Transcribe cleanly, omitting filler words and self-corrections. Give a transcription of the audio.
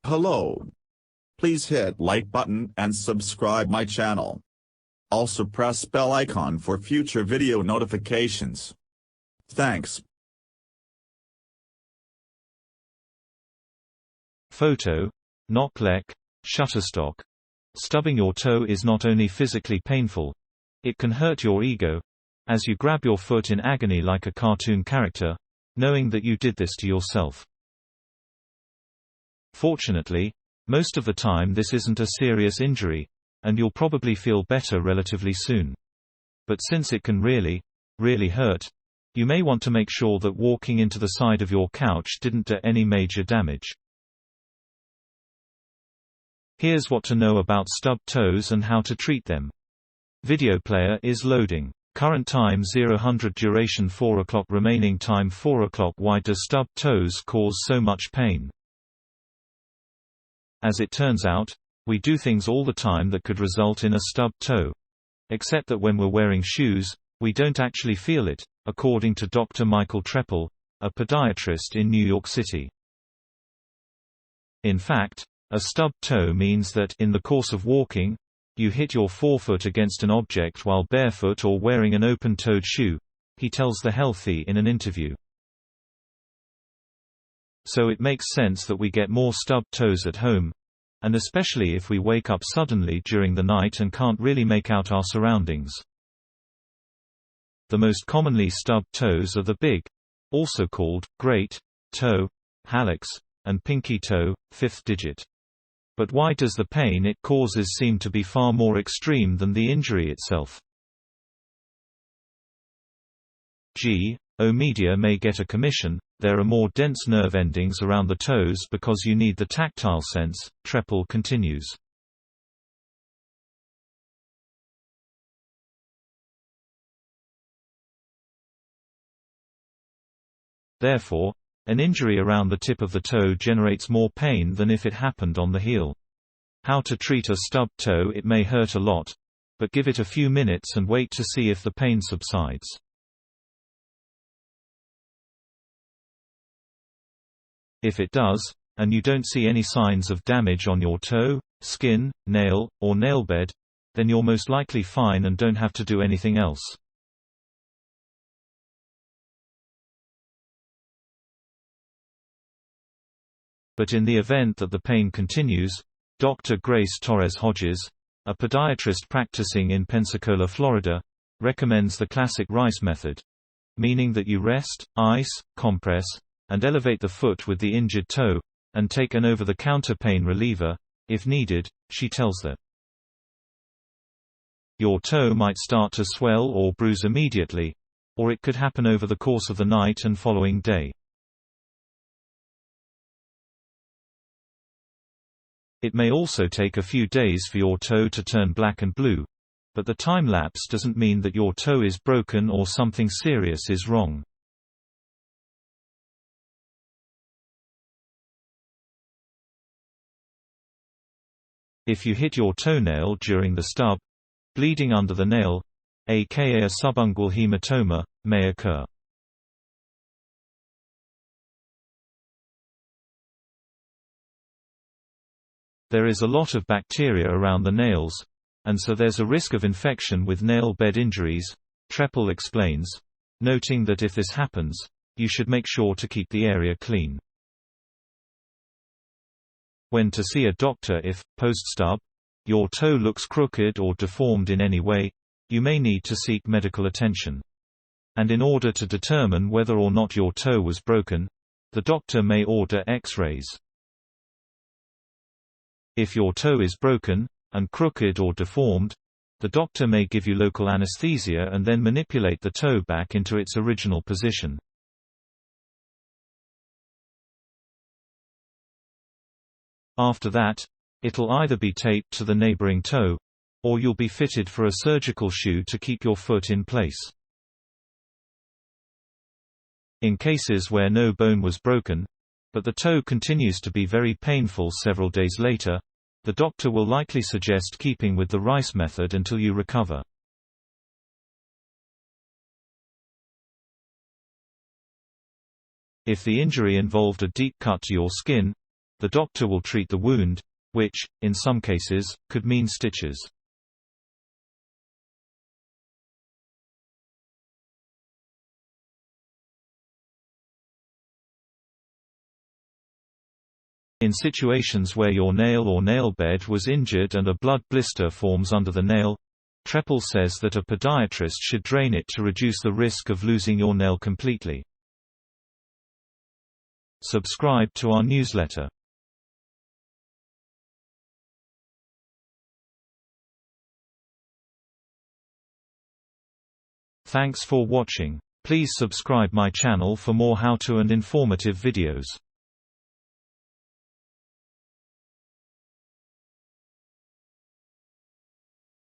Hello. Please hit like button and subscribe my channel. Also press bell icon for future video notifications. Thanks. Photo. Knock-leg, Shutterstock. Stubbing your toe is not only physically painful, it can hurt your ego, as you grab your foot in agony like a cartoon character, knowing that you did this to yourself. Fortunately, most of the time this isn't a serious injury, and you'll probably feel better relatively soon. But since it can really hurt, you may want to make sure that walking into the side of your couch didn't do any major damage. Here's what to know about stubbed toes and how to treat them. Video player is loading. Current time 0-100, duration 4 o'clock, remaining time 4 o'clock. Why do stubbed toes cause so much pain? As it turns out, we do things all the time that could result in a stubbed toe. Except that when we're wearing shoes, we don't actually feel it, according to Dr. Michael Treppel, a podiatrist in New York City. In fact, a stubbed toe means that, in the course of walking, you hit your forefoot against an object while barefoot or wearing an open-toed shoe, he tells The Healthy in an interview. So it makes sense that we get more stubbed toes at home, and especially if we wake up suddenly during the night and can't really make out our surroundings. The most commonly stubbed toes are the big, also called great toe, hallux, and pinky toe, fifth digit. But why does the pain it causes seem to be far more extreme than the injury itself? O media may get a commission. There are more dense nerve endings around the toes because you need the tactile sense, Treppel continues. Therefore, an injury around the tip of the toe generates more pain than if it happened on the heel. How to treat a stubbed toe? It may hurt a lot, but give it a few minutes and wait to see if the pain subsides. If it does, and you don't see any signs of damage on your toe, skin, nail, or nail bed, then you're most likely fine and don't have to do anything else. But in the event that the pain continues, Dr. Grace Torres-Hodges, a podiatrist practicing in Pensacola, Florida, recommends the classic rice method, meaning that you rest, ice, compress, and elevate the foot with the injured toe, and take an over-the-counter pain reliever, if needed, she tells the. Your toe might start to swell or bruise immediately, or it could happen over the course of the night and following day. It may also take a few days for your toe to turn black and blue, but the time lapse doesn't mean that your toe is broken or something serious is wrong. If you hit your toenail during the stub, bleeding under the nail, aka a subungual hematoma, may occur. There is a lot of bacteria around the nails, and so there's a risk of infection with nail bed injuries, Treppel explains, noting that if this happens, you should make sure to keep the area clean. When to see a doctor? If, post-stub, your toe looks crooked or deformed in any way, you may need to seek medical attention. And in order to determine whether or not your toe was broken, the doctor may order X-rays. If your toe is broken, and crooked or deformed, the doctor may give you local anesthesia and then manipulate the toe back into its original position. After that, it'll either be taped to the neighboring toe, or you'll be fitted for a surgical shoe to keep your foot in place. In cases where no bone was broken, but the toe continues to be very painful several days later, the doctor will likely suggest keeping with the rice method until you recover. If the injury involved a deep cut to your skin, The doctor will treat the wound, which, in some cases, could mean stitches. In situations where your nail or nail bed was injured and a blood blister forms under the nail, Treppel says that a podiatrist should drain it to reduce the risk of losing your nail completely. Subscribe to our newsletter. Thanks for watching. Please subscribe my channel for more how-to and informative videos.